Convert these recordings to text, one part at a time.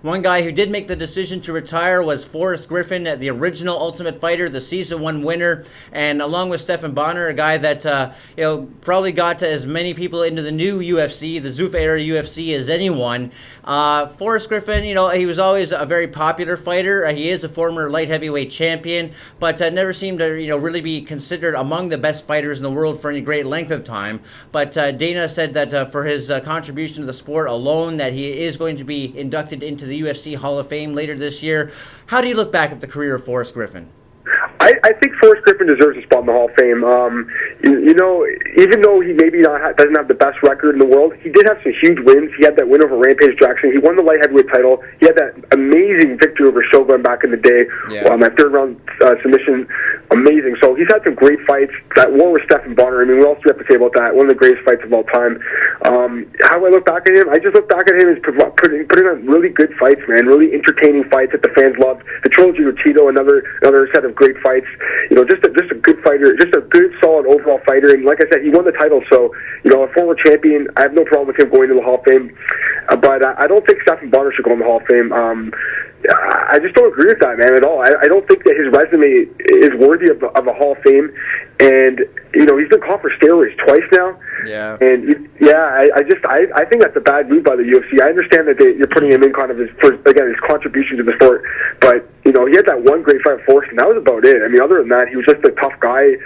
One guy who did make the decision to retire was Forrest Griffin, the original Ultimate Fighter, the Season 1 winner, and along with Stephan Bonnar, a guy that probably got as many people into the new UFC, the Zuffa era UFC, as anyone. Forrest Griffin, he was always a very popular fighter. He is a former light heavyweight champion, but never seemed to really be considered among the best fighters in the world for any great length of time. But Dana said that for his contribution to the sport alone, that he is going to be inducted into the UFC Hall of Fame later this year. How do you look back at the career of Forrest Griffin? I think Forrest Griffin deserves a spot in the Hall of Fame. Even though he maybe doesn't have the best record in the world, he did have some huge wins. He had that win over Rampage Jackson. He won the light heavyweight title. He had that amazing victory over Shogun back in the day. Yeah. That third round submission, amazing. So he's had some great fights. That war with Stephan Bonnar, what else do we have to say about that? One of the greatest fights of all time. How I look back at him, I just look back at him as putting on really good fights, man. Really entertaining fights that the fans loved. The trilogy with Tito, another set of great fights. Just a good fighter, just a good, solid overall fighter. And like I said, he won the title, so a former champion. I have no problem with him going to the Hall of Fame. But I don't think Stephan Bonnar should go in the Hall of Fame. I just don't agree with that, man, at all. I don't think that his resume is worthy of a Hall of Fame. And he's been caught for steroids twice now. Yeah. And I think that's a bad move by the UFC. I understand that you're putting him in kind of his contribution to the sport, but he had that one great fight with Forrest, and that was about it. Other than that, he was just a tough guy.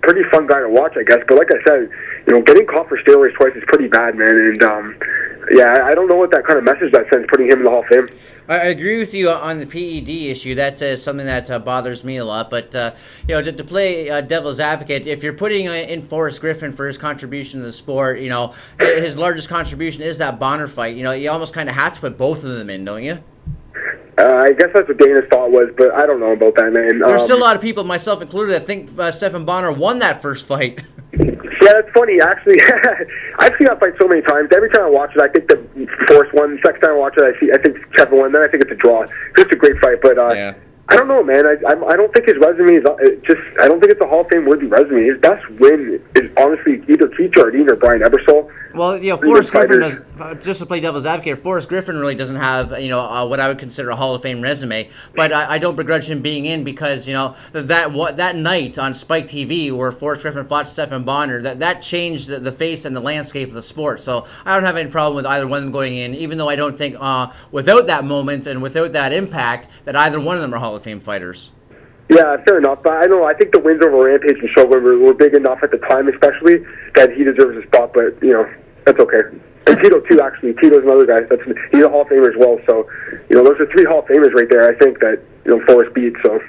Pretty fun guy to watch, I guess. But like I said, getting caught for steroids twice is pretty bad, man. And I don't know what that kind of message that sends putting him in the Hall of Fame. I agree with you on the PED issue. That's something that bothers me a lot. But to play devil's advocate, if you're putting in Forrest Griffin for his contribution to the sport, his largest contribution is that Bonnar fight. You almost kind of have to put both of them in, don't you? I guess that's what Dana's thought was, but I don't know about that, man. There's still a lot of people, myself included, that think Stephan Bonnar won that first fight. Yeah, that's funny, actually. I've seen that fight so many times. Every time I watch it, I think the Forrest won. The second time I watch it, I think Stephan won. Then I think it's a draw. It's a great fight, but yeah. I don't know, man. I don't think his resume is I don't think it's a Hall of Fame worthy resume. His best win is honestly either Keith Jardine or Brian Ebersol. Well, Forrest Griffin does, just to play devil's advocate, Forrest Griffin really doesn't have, what I would consider a Hall of Fame resume, but I don't begrudge him being in because, that night on Spike TV where Forrest Griffin fought Stephan Bonnar, that changed the face and the landscape of the sport. So I don't have any problem with either one of them going in, even though I don't think without that moment and without that impact that either one of them are Hall of Fame fighters. Yeah, fair enough. But I think the wins over Rampage and Shogun were big enough at the time, especially, that he deserves a spot. But that's okay. And Tito too, actually. Tito's another guy. He's a Hall of Famer as well. So those are three Hall of Famers right there. I think that Forrest beat. So.